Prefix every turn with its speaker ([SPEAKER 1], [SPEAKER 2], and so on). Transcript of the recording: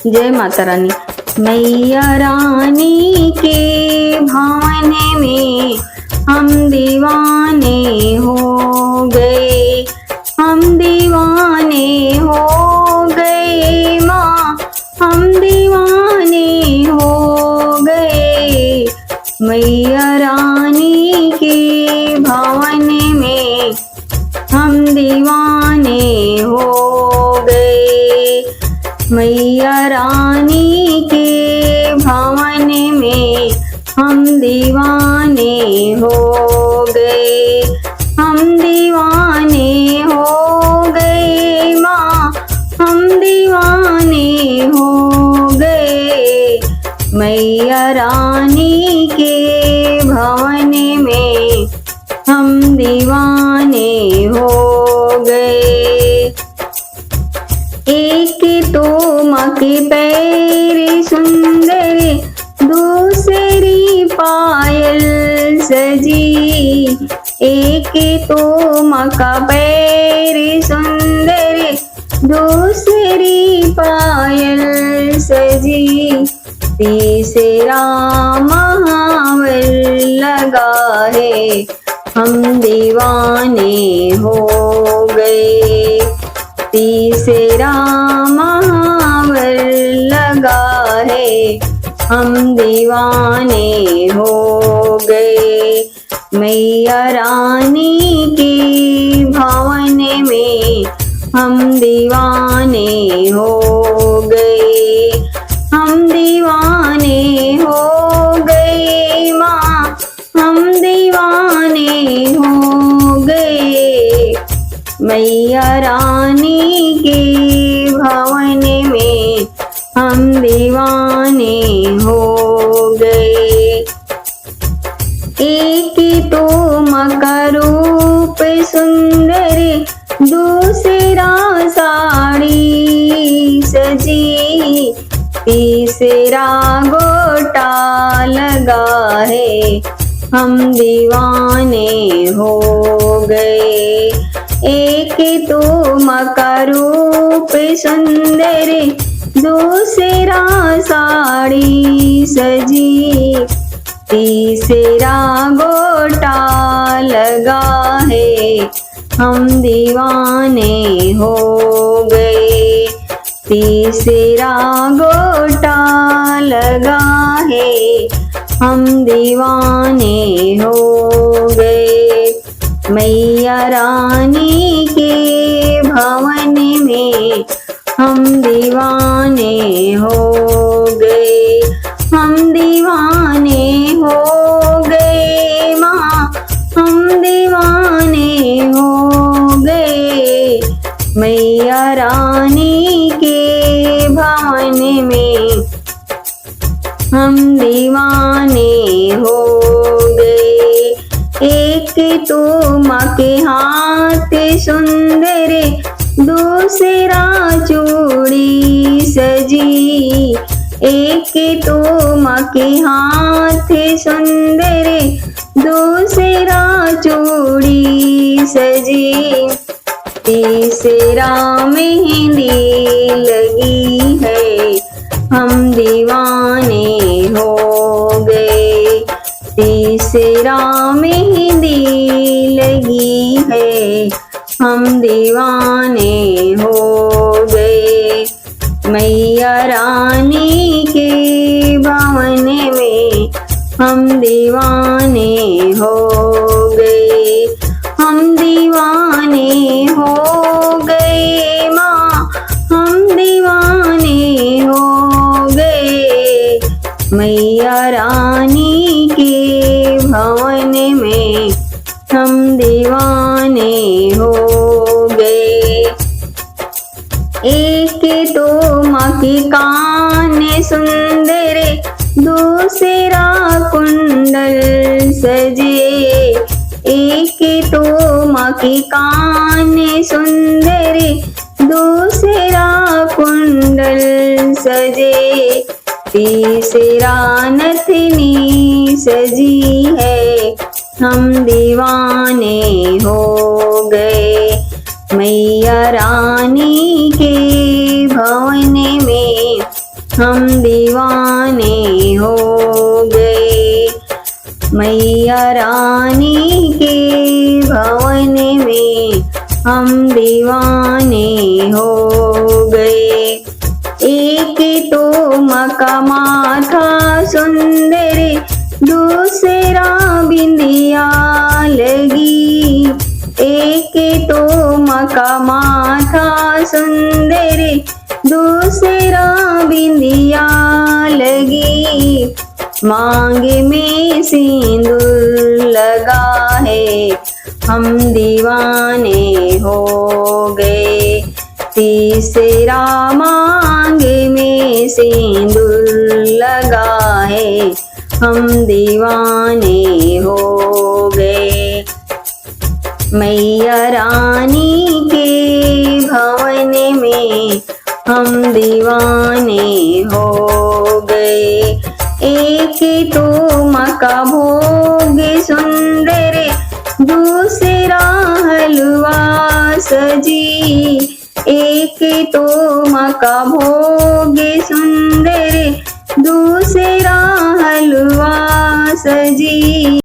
[SPEAKER 1] जय माता रानी। मैया रानी के भवन में हम दीवाने हो गए, हम दीवाने हो गए माँ, हम दीवाने हो गए। मैया रानी के भवन में हम दीवाने हो गए, मैया रानी के भवन में हम दीवाने हो गए, हम दीवाने हो गए माँ, हम दीवाने हो गए। मैया रानी के भवन में हम दीवाने हो गए। एक तो माँ के पैर सुंदर, दूसरी पायल सजी। एक तो माँ का पैर सुंदर, दूसरी पायल सजी। तीसरा महावर लगा है, हम दीवाने हो गए। तीसरा महावर लगा है, हम दीवाने हो गए। मैया रानी के भवन में हम दीवाने हो गए, हम दीवाने हो गए माँ, हम दीवाने हो गए। मैया रानी के भवन में हम दीवाने हो गए। एक तो माँ का रूप सुंदर, दूसरा साड़ी सजी। तीसरा गोटा लगा है, हम दीवाने हो गए। एक तो माँ का रूप सुंदर, दूसरा साड़ी सजी। तीसरा गोटा लगा है, हम दीवाने हो गए। तीसरा गोटा लगा है, हम दीवाने हो गए। मैया रानी के भवन में हम दीवाने हो गए, हम दीवाने हो गए माँ, हम दीवाने हो गए। मैया रानी के भवन में हम दीवाने हो गए। एक तो माँ के हाथ सुंदर, दूसरा चूड़ी सजी। एक तो माँ के हाथ सुंदर, दूसरा चूड़ी सजी। तीसरा मेहंदी लगी है, हम दीवाने हो गए। तीसरा मेहंदी लगी है, हम दीवाने हो गए। मैया रानी के भवन में हम दीवाने हो गए, हम दीवाने हो गए माँ, हम दीवाने हो गए। मैया रानी के भवन में हम दीवाने हो गए। एक तो माँ के कान सुंदर, दूसरा कुंडल सजे। एक तो माँ के कान सुंदर, दूसरा कुंडल सजे। तीसरा नथनी सजी है, हम दीवाने हो गए। मैया रानी के भवन में हम दीवाने हो गए। मैया रानी के भवन में हम दीवाने हो गए। एक तो मकमा था सुंदर, दूसरा बिंदिया लगी। एक तो मकमा था सुंदर, दूसरा बिंदिया लगी। मांग में सिंदूर लगा है, हम दीवाने हो गए। तीसरा मांग में सिंदूर लगा है, हम दीवाने हो गए। मैया रानी के भवन में हम दीवाने हो गए। एक तो मका भोग सुंदर, दूसरा हलवा सजी। एक तो मका भोग